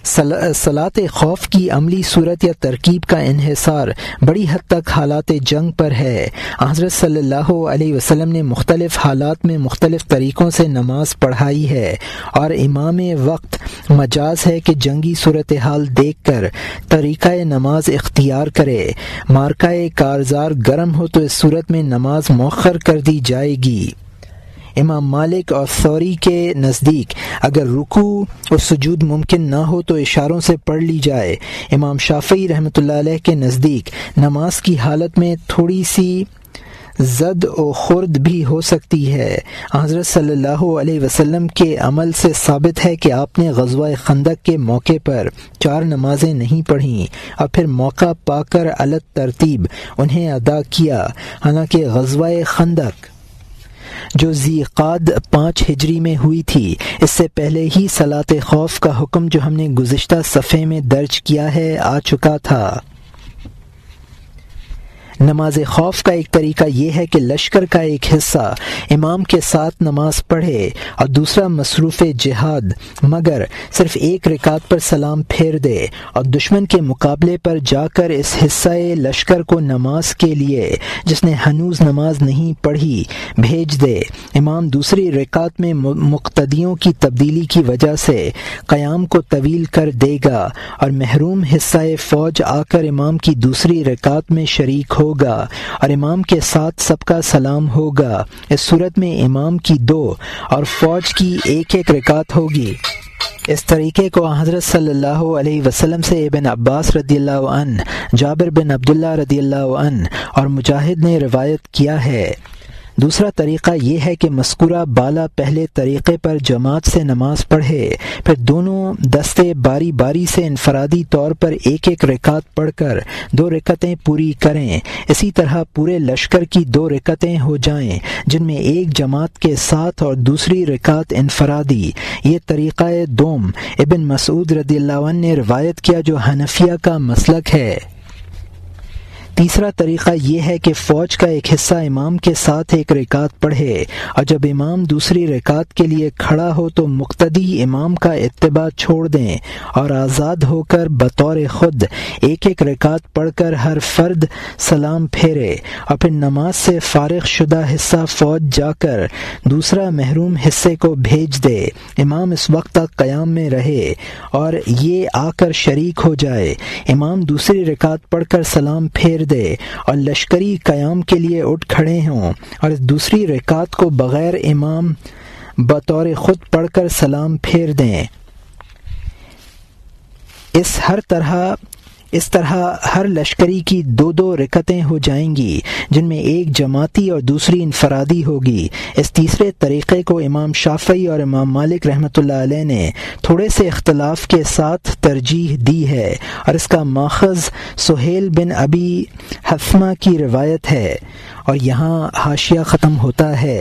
صلاۃ خوف کی عملی صورت یا ترکیب کا انحصار بڑی حد تک حالات جنگ پر ہے۔ حضرت صلی اللہ علیہ وسلم نے مختلف حالات میں مختلف طریقوں سے نماز پڑھائی ہے، اور امام وقت مجاز ہے کہ جنگی صورتحال دیکھ کر طریقہ نماز اختیار کرے۔ مارکہ کارزار گرم ہو تو اس صورت میں نماز مؤخر کر دی جائے گی۔ امام مالک اور ثوری کے نزدیک اگر رکوع اور سجود ممکن نہ ہو تو اشاروں سے پڑھ لی جائے۔ امام شافعی رحمۃ اللہ علیہ کے نزدیک نماز کی حالت میں تھوڑی سی زد و خرد بھی ہو سکتی ہے۔ حضرت صلی اللہ علیہ وسلم کے عمل سے ثابت ہے کہ آپ نے غزوہ خندق کے موقع پر 4 نمازیں نہیں پڑھیں اور پھر موقع پا کر الگ ترتیب انہیں ادا کیا، حالانکہ غزوہ خندق جو ذی قعد 5 ہجری میں ہوئی تھی، اس سے پہلے ہی صلاۃ خوف کا حکم جو ہم نے گزشتہ صفحے میں درج کیا ہے آ چکا تھا۔ نماز خوف کا ایک طریقہ یہ ہے کہ لشکر کا ایک حصہ امام کے ساتھ نماز پڑھے اور دوسرا مصروف جہاد مگر صرف 1 رکعت پر سلام پھیر دے اور دشمن کے مقابلے پر جا کر اس حصہ لشکر کو نماز کے لیے جس نے ہنوز نماز نہیں پڑھی بھیج دے۔ امام دوسری رکعت میں مقتدیوں کی تبدیلی کی وجہ سے قیام کو طویل کر دے گا اور محروم حصہ فوج آ کر امام کی دوسری رکعت میں شریک ہوگا اور امام کے ساتھ سب کا سلام ہوگا۔ اس صورت میں امام کی 2 اور فوج کی 1 رکعت ہوگی۔ اس طریقے کو حضرت صلی اللہ علیہ وسلم سے ابن عباس رضی اللہ عنہ، جابر بن عبداللہ رضی اللہ عنہ اور مجاہد نے روایت کیا ہے۔ دوسرا طریقہ یہ ہے کہ مذکورہ بالا پہلے طریقے پر جماعت سے نماز پڑھے، پھر دونوں دستے باری باری سے انفرادی طور پر 1 رکعت پڑھ کر 2 رکعتیں پوری کریں۔ اسی طرح پورے لشکر کی 2 رکعتیں ہو جائیں جن میں 1 جماعت کے ساتھ اور دوسری رکعت انفرادی۔ یہ طریقہ دوم ابن مسعود رضی اللہ عنہ نے روایت کیا جو حنفیہ کا مسلک ہے۔ تیسرا طریقہ یہ ہے کہ فوج کا ایک حصہ امام کے ساتھ ایک رکعت پڑھے، اور جب امام دوسری رکعت کے لیے کھڑا ہو تو مقتدی امام کا اتباع چھوڑ دیں اور آزاد ہو کر بطور خود ایک ایک رکعت پڑھ کر ہر فرد سلام پھیرے، اور پھر نماز سے فارغ شدہ حصہ فوج جا کر دوسرا محروم حصے کو بھیج دے۔ امام اس وقت تک قیام میں رہے اور یہ آ کر شریک ہو جائے۔ امام دوسری رکعت پڑھ کر سلام پھیر دے اور لشکری قیام کے لیے اٹھ کھڑے ہوں، اور اس دوسری رکعت کو بغیر امام بطور خود پڑھ کر سلام پھیر دیں۔ اس طرح ہر لشکری کی دو دو رکعتیں ہو جائیں گی، جن میں ایک جماعتی اور دوسری انفرادی ہوگی۔ اس تیسرے طریقے کو امام شافعی اور امام مالک رحمۃ اللہ علیہ نے تھوڑے سے اختلاف کے ساتھ ترجیح دی ہے، اور اس کا ماخذ سہیل بن ابی حثمہ کی روایت ہے، اور یہاں حاشیہ ختم ہوتا ہے۔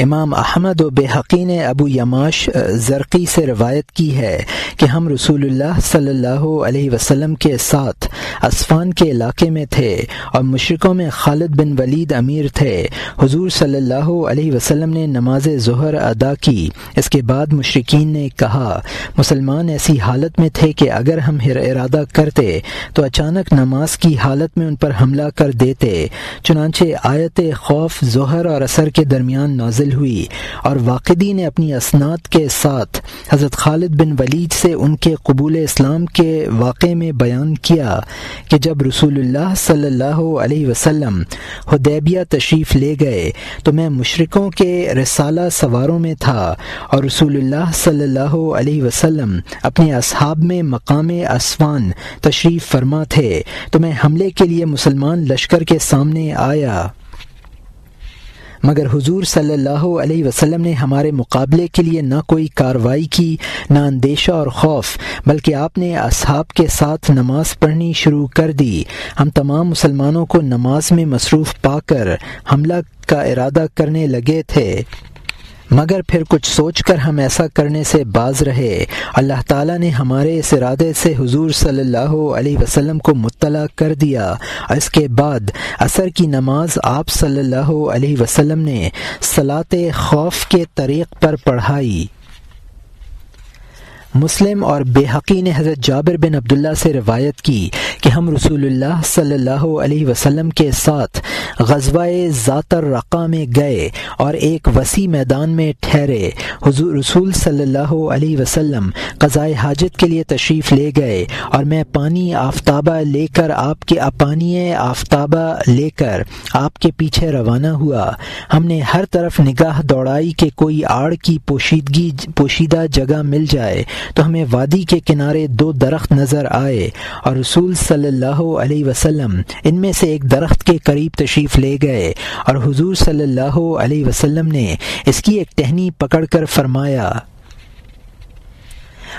امام احمد و بحقی نے ابو یماش زرقی سے روایت کی ہے کہ ہم رسول اللہ صلی اللہ علیہ وسلم کے ساتھ اسفان کے علاقے میں تھے اور مشرکوں میں خالد بن ولید امیر تھے۔ حضور صلی اللہ علیہ وسلم نے نماز ظہر ادا کی۔ اس کے بعد مشرکین نے کہا، مسلمان ایسی حالت میں تھے کہ اگر ہم ارادہ کرتے تو اچانک نماز کی حالت میں ان پر حملہ کر دیتے۔ چنانچہ آیت خوف ظہر اور عصر کے درمیان نازل ہوئی، اور واقدی نے اپنی اسناد کے ساتھ حضرت خالد بن ولید سے ان کے قبول اسلام کے واقعے میں بیان کیا کہ جب رسول اللہ صلی اللہ علیہ وسلم حدیبیہ تشریف لے گئے تو میں مشرکوں کے رسالہ سواروں میں تھا، اور رسول اللہ صلی اللہ علیہ وسلم اپنے اصحاب میں مقام اسفان تشریف فرما تھے، تو میں حملے کے لیے مسلمان لشکر کے سامنے آیا، مگر حضور صلی اللہ علیہ وسلم نے ہمارے مقابلے کے لیے نہ کوئی کارروائی کی، نہ اندیشہ اور خوف، بلکہ آپ نے اصحاب کے ساتھ نماز پڑھنی شروع کر دی۔ ہم تمام مسلمانوں کو نماز میں مصروف پا کر حملہ کا ارادہ کرنے لگے تھے، مگر پھر کچھ سوچ کر ہم ایسا کرنے سے باز رہے۔ اللہ تعالیٰ نے ہمارے اس ارادے سے حضور صلی اللہ علیہ وسلم کو مطلع کر دیا، اور اس کے بعد عصر کی نماز آپ صلی اللہ علیہ وسلم نے صلاۃ خوف کے طریق پر پڑھائی۔ مسلم اور بحقی نے حضرت جابر بن عبداللہ سے روایت کی کہ ہم رسول اللہ صلی اللہ علیہ وسلم کے ساتھ غزوہ ذات الرقا میں گئے اور ایک وسیع میدان میں ٹھہرے۔ حضور رسول صلی اللہ علیہ وسلم قضائے حاجت کے لیے تشریف لے گئے، اور میں پانی آفتابہ لے کر آپ کے پیچھے روانہ ہوا۔ ہم نے ہر طرف نگاہ دوڑائی کہ کوئی آڑ کی پوشیدہ جگہ مل جائے، تو ہمیں وادی کے کنارے دو درخت نظر آئے، اور رسول صلی اللہ علیہ وسلم ان میں سے ایک درخت کے قریب تشریف لے گئے، اور حضور صلی اللہ علیہ وسلم نے اس کی ایک ٹہنی پکڑ کر فرمایا،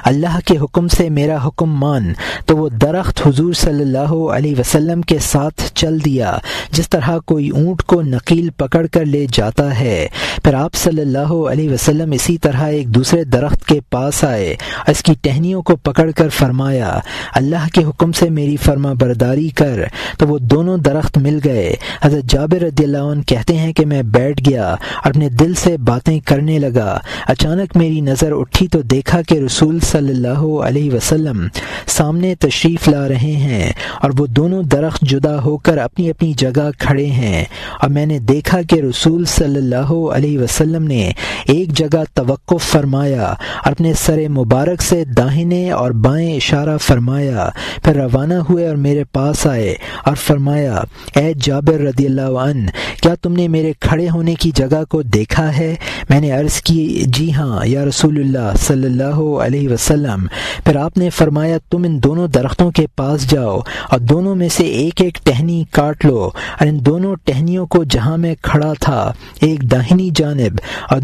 اللہ کے حکم سے میرا حکم مان، تو وہ درخت حضور صلی اللہ علیہ وسلم کے ساتھ چل دیا، جس طرح کوئی اونٹ کو نقیل پکڑ کر لے جاتا ہے۔ پھر آپ صلی اللہ علیہ وسلم اسی طرح ایک دوسرے درخت کے پاس آئے، اس کی ٹہنیوں کو پکڑ کر فرمایا، اللہ کے حکم سے میری فرما برداری کر، تو وہ دونوں درخت مل گئے۔ حضرت جابر رضی اللہ عنہ کہتے ہیں کہ میں بیٹھ گیا اور اپنے دل سے باتیں کرنے لگا۔ اچانک میری نظر اٹھی تو دیکھا کہ رسول صلی اللہ علیہ وسلم سامنے تشریف لا رہے ہیں، اور وہ دونوں درخت جدا ہو کر اپنی اپنی جگہ کھڑے ہیں، اور میں نے دیکھا کہ رسول صلی اللہ علیہ وسلم نے ایک جگہ توقف فرمایا اور اپنے سر مبارک سے داہنے اور بائیں اشارہ فرمایا، پھر روانہ ہوئے اور میرے پاس آئے اور فرمایا، اے جابر رضی اللہ عنہ، کیا تم نے میرے کھڑے ہونے کی جگہ کو دیکھا ہے؟ میں نے عرض کی، جی ہاں یا رسول اللہ صلی اللہ علیہ وسلم۔ پھر آپ نے فرمایا، تم ان دونوں درختوں کے پاس جاؤ اور دونوں میں سے ایک ایک ٹہنی کاٹ لو، اور ان دونوں ٹہنیوں کو جہاں میں کھڑا تھا ایک داہنی جانب اور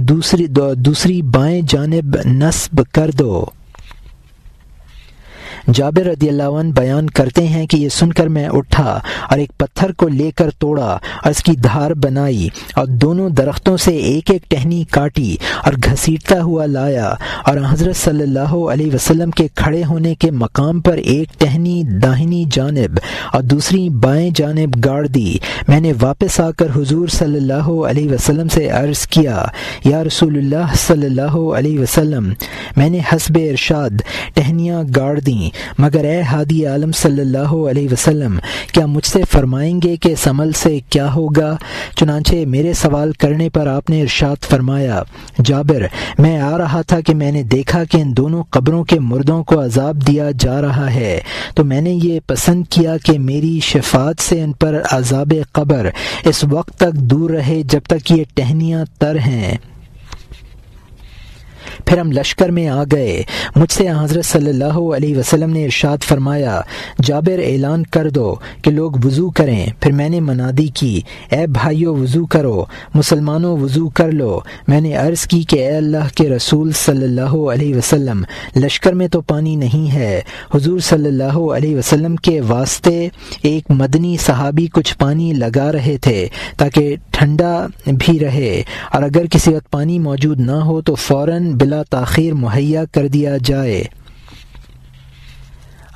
دوسری بائیں جانب نصب کر دو۔ جابر رضی اللہ عنہ بیان کرتے ہیں کہ یہ سن کر میں اٹھا اور ایک پتھر کو لے کر توڑا اور اس کی دھار بنائی اور دونوں درختوں سے ایک ایک ٹہنی کاٹی اور گھسیٹتا ہوا لایا اور حضرت صلی اللہ علیہ وسلم کے کھڑے ہونے کے مقام پر ایک ٹہنی داہنی جانب اور دوسری بائیں جانب گاڑ دی۔ میں نے واپس آ کر حضور صلی اللہ علیہ وسلم سے عرض کیا، یا رسول اللہ صلی اللہ علیہ وسلم، میں نے حسب ارشاد ٹہنیاں گاڑ دیں، مگر اے ہادی عالم صلی اللہ علیہ وسلم، کیا مجھ سے فرمائیں گے کہ اس عمل سے کیا ہوگا؟ چنانچہ میرے سوال کرنے پر آپ نے ارشاد فرمایا، جابر، میں آ رہا تھا کہ میں نے دیکھا کہ ان دونوں قبروں کے مردوں کو عذاب دیا جا رہا ہے، تو میں نے یہ پسند کیا کہ میری شفاعت سے ان پر عذاب قبر اس وقت تک دور رہے جب تک یہ ٹہنیاں تر ہیں۔ پھر ہم لشکر میں آ گئے۔ مجھ سے حضرت صلی اللہ علیہ وسلم نے ارشاد فرمایا، جابر، اعلان کر دو کہ لوگ وضو کریں۔ پھر میں نے منادی کی، اے بھائیو وضو کرو، مسلمانوں وضو کر لو۔ میں نے عرض کی کہ اے اللہ کے رسول صلی اللہ علیہ وسلم، لشکر میں تو پانی نہیں ہے۔ حضور صلی اللہ علیہ وسلم کے واسطے ایک مدنی صحابی کچھ پانی لگا رہے تھے تاکہ ٹھنڈا بھی رہے، اور اگر کسی وقت پانی موجود نہ ہو تو فوراً بلا تاخیر مہیا کر دیا جائے۔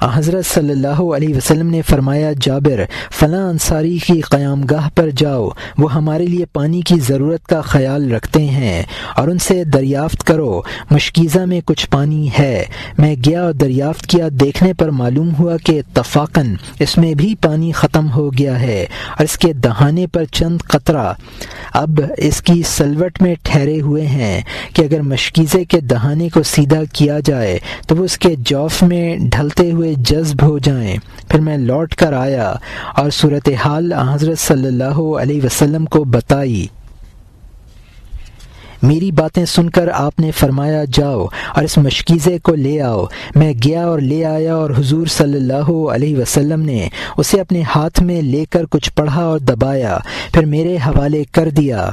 حضرت صلی اللہ علیہ وسلم نے فرمایا، جابر، فلاں انصاری کی قیام گاہ پر جاؤ، وہ ہمارے لیے پانی کی ضرورت کا خیال رکھتے ہیں، اور ان سے دریافت کرو مشکیزہ میں کچھ پانی ہے۔ میں گیا اور دریافت کیا، دیکھنے پر معلوم ہوا کہ اتفاقاً اس میں بھی پانی ختم ہو گیا ہے، اور اس کے دہانے پر چند قطرہ اب اس کی سلوٹ میں ٹھہرے ہوئے ہیں کہ اگر مشکیزے کے دہانے کو سیدھا کیا جائے تو وہ اس کے جوف میں ڈھلتے ہوئے جذب ہو جائیں۔ پھر میں لوٹ کر آیا اور صورتحال حضرت صلی اللہ علیہ وسلم کو بتائی۔ میری باتیں سن کر آپ نے فرمایا، جاؤ اور اس مشکیزے کو لے آؤ۔ میں گیا اور لے آیا، اور حضور صلی اللہ علیہ وسلم نے اسے اپنے ہاتھ میں لے کر کچھ پڑھا اور دبایا، پھر میرے حوالے کر دیا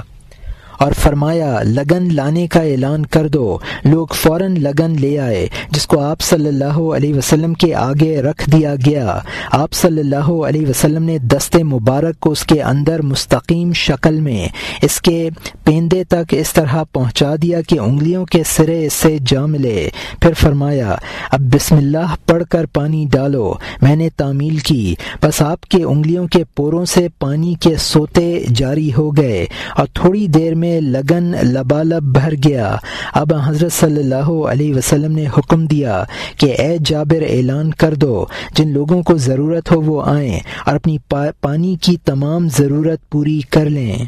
اور فرمایا، لگن لانے کا اعلان کر دو۔ لوگ فوراً لگن لے آئے، جس کو آپ صلی اللہ علیہ وسلم کے آگے رکھ دیا گیا۔ آپ صلی اللہ علیہ وسلم نے دست مبارک کو اس کے اندر مستقیم شکل میں اس کے پیندے تک اس طرح پہنچا دیا کہ انگلیوں کے سرے اس سے جا ملے۔ پھر فرمایا، اب بسم اللہ پڑھ کر پانی ڈالو۔ میں نے تعمیل کی، بس آپ کے انگلیوں کے پوروں سے پانی کے سوتے جاری ہو گئے، اور تھوڑی دیر میں لگن لبالب بھر گیا۔ اب حضرت صلی اللہ علیہ وسلم نے حکم دیا کہ اے جابر، اعلان کر دو، جن لوگوں کو ضرورت ہو وہ آئیں اور اپنی پانی کی تمام ضرورت پوری کر لیں۔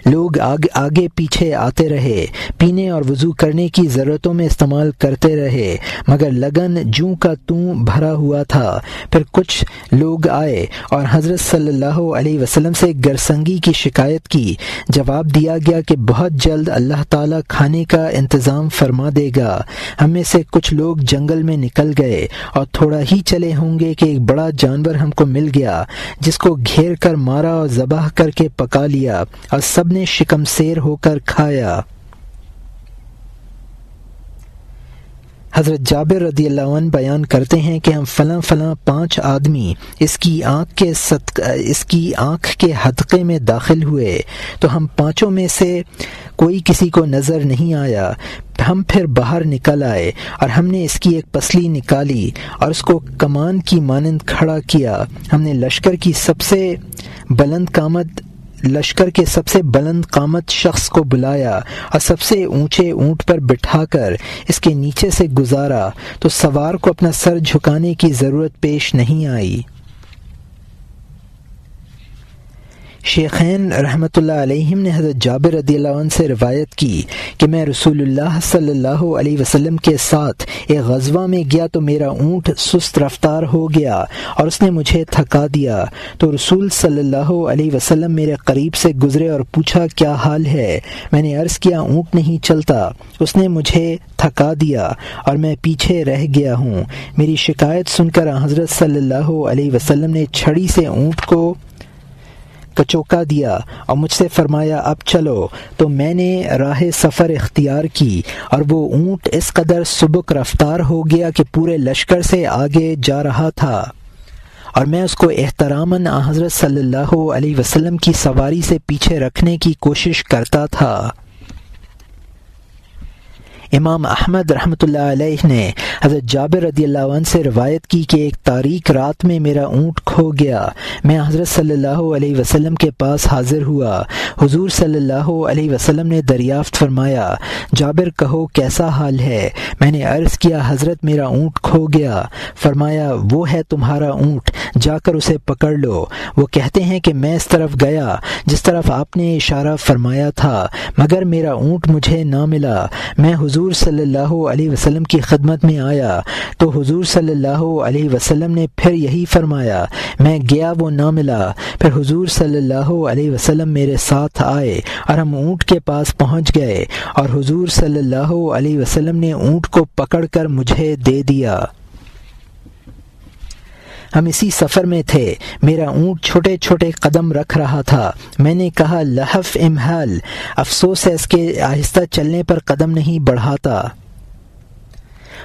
لوگ آگے پیچھے آتے رہے، پینے اور وضو کرنے کی ضرورتوں میں استعمال کرتے رہے، مگر لگن جوں کا توں بھرا ہوا تھا۔ پھر کچھ لوگ آئے اور حضرت صلی اللہ علیہ وسلم سے گرسنگی کی شکایت کی۔ جواب دیا گیا کہ بہت جلد اللہ تعالیٰ کھانے کا انتظام فرما دے گا۔ ہم میں سے کچھ لوگ جنگل میں نکل گئے، اور تھوڑا ہی چلے ہوں گے کہ ایک بڑا جانور ہم کو مل گیا، جس کو گھیر کر مارا اور ذبح کر کے پکا لیا، اور سب نے شکم سیر ہو کر کھایا۔ حضرت جابر رضی اللہ عنہ بیان کرتے ہیں کہ ہم فلاں 5 آدمی اس کی آنکھ کے حدقے میں داخل ہوئے، تو ہم 5 میں سے کوئی کسی کو نظر نہیں آیا۔ ہم پھر باہر نکل آئے، اور ہم نے اس کی ایک پسلی نکالی اور اس کو کمان کی مانند کھڑا کیا۔ ہم نے لشکر کے سب سے بلند قامت شخص کو بلایا اور سب سے اونچے اونٹ پر بٹھا کر اس کے نیچے سے گزارا، تو سوار کو اپنا سر جھکانے کی ضرورت پیش نہیں آئی۔ شیخین رحمۃ اللہ علیہم نے حضرت جابر رضی اللہ عنہ سے روایت کی کہ میں رسول اللہ صلی اللہ علیہ وسلم کے ساتھ ایک غزوہ میں گیا تو میرا اونٹ سست رفتار ہو گیا اور اس نے مجھے تھکا دیا، تو رسول صلی اللہ علیہ وسلم میرے قریب سے گزرے اور پوچھا کیا حال ہے؟ میں نے عرض کیا اونٹ نہیں چلتا، اس نے مجھے تھکا دیا اور میں پیچھے رہ گیا ہوں۔ میری شکایت سن کر حضرت صلی اللہ علیہ وسلم نے چھڑی سے اونٹ کو کچوکا دیا اور مجھ سے فرمایا اب چلو، تو میں نے راہ سفر اختیار کی، اور وہ اونٹ اس قدر سبک رفتار ہو گیا کہ پورے لشکر سے آگے جا رہا تھا، اور میں اس کو احتراماً حضرت صلی اللہ علیہ وسلم کی سواری سے پیچھے رکھنے کی کوشش کرتا تھا۔ امام احمد رحمۃ اللہ علیہ نے حضرت جابر رضی اللہ عنہ سے روایت کی کہ ایک تاریک رات میں میرا اونٹ کھو گیا۔ میں حضرت صلی اللہ علیہ وسلم کے پاس حاضر ہوا۔ حضور صلی اللہ علیہ وسلم نے دریافت فرمایا، جابر کہو کیسا حال ہے؟ میں نے عرض کیا، حضرت میرا اونٹ کھو گیا۔ فرمایا، وہ ہے تمہارا اونٹ، جا کر اسے پکڑ لو۔ وہ کہتے ہیں کہ میں اس طرف گیا جس طرف آپ نے اشارہ فرمایا تھا، مگر میرا اونٹ مجھے نہ ملا۔ میں حضور صلی اللہ علیہ وسلم کی خدمت میں آیا تو حضور صلی اللہ علیہ وسلم نے پھر یہی فرمایا۔ میں گیا، وہ نہ ملا۔ پھر حضور صلی اللہ علیہ وسلم میرے ساتھ آئے اور ہم اونٹ کے پاس پہنچ گئے، اور حضور صلی اللہ علیہ وسلم نے اونٹ کو پکڑ کر مجھے دے دیا۔ ہم اسی سفر میں تھے۔ میرا اونٹ چھوٹے چھوٹے قدم رکھ رہا تھا۔ میں نے کہا، لحف امہل، افسوس ہے اس کے آہستہ چلنے پر قدم نہیں بڑھاتا۔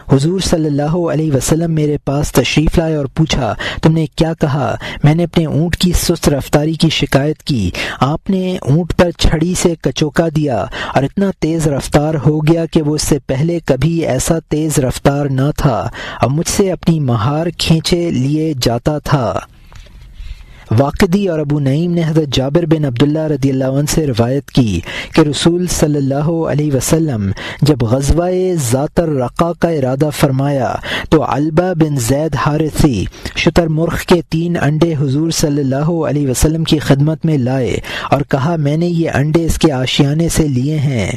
حضور صلی اللہ علیہ وسلم میرے پاس تشریف لائے اور پوچھا، تم نے کیا کہا؟ میں نے اپنے اونٹ کی سست رفتاری کی شکایت کی۔ آپ نے اونٹ پر چھڑی سے کچوکا دیا اور اتنا تیز رفتار ہو گیا کہ وہ اس سے پہلے کبھی ایسا تیز رفتار نہ تھا، اور مجھ سے اپنی مہار کھینچے لیے جاتا تھا۔ واقدی اور ابو نعیم نے حضرت جابر بن عبداللہ رضی اللہ عنہ سے روایت کی کہ رسول صلی اللہ علیہ وسلم جب غزوہ ذات الرقا کا ارادہ فرمایا تو علبہ بن زید حارثی شتر مرغ کے 3 انڈے حضور صلی اللہ علیہ وسلم کی خدمت میں لائے اور کہا، میں نے یہ انڈے اس کے آشیانے سے لیے ہیں۔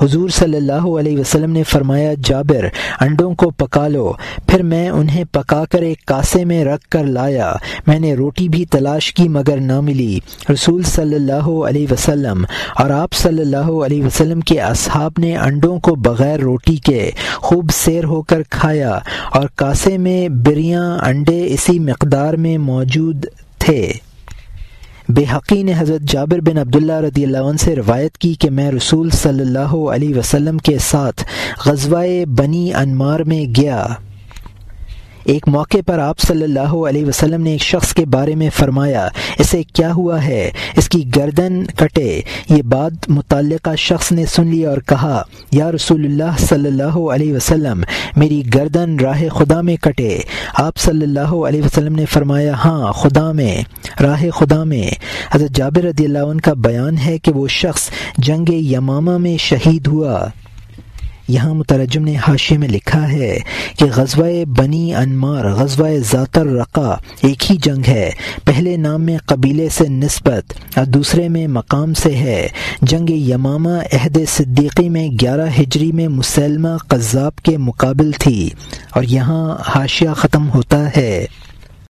حضور صلی اللہ علیہ وسلم نے فرمایا، جابر انڈوں کو پکا لو۔ پھر میں انہیں پکا کر ایک کاسے میں رکھ کر لایا۔ میں نے روٹی بھی تلاش کی مگر نہ ملی۔ رسول صلی اللہ علیہ وسلم اور آپ صلی اللہ علیہ وسلم کے اصحاب نے انڈوں کو بغیر روٹی کے خوب سیر ہو کر کھایا، اور کاسے میں بریاں انڈے اسی مقدار میں موجود تھے۔ بیہقی نے حضرت جابر بن عبداللہ رضی اللہ عنہ سے روایت کی کہ میں رسول صلی اللہ علیہ وسلم کے ساتھ غزوہ بنی انمار میں گیا۔ ایک موقع پر آپ صلی اللہ علیہ وسلم نے ایک شخص کے بارے میں فرمایا، اسے کیا ہوا ہے؟ اس کی گردن کٹے۔ یہ بات متعلقہ شخص نے سن لی اور کہا، یا رسول اللہ صلی اللہ علیہ وسلم، میری گردن راہ خدا میں کٹے۔ آپ صلی اللہ علیہ وسلم نے فرمایا، ہاں، خدا میں، راہ خدا میں۔ حضرت جابر رضی اللہ عنہ کا بیان ہے کہ وہ شخص جنگ یمامہ میں شہید ہوا۔ یہاں مترجم نے حاشیے میں لکھا ہے کہ غزوہ بنی انمار غزوہ ذات الرقا ایک ہی جنگ ہے، پہلے نام میں قبیلے سے نسبت اور دوسرے میں مقام سے ہے۔ جنگ یمامہ عہد صدیقی میں 11 ہجری میں مسلمہ قذاب کے مقابل تھی۔ اور یہاں حاشیہ ختم ہوتا ہے۔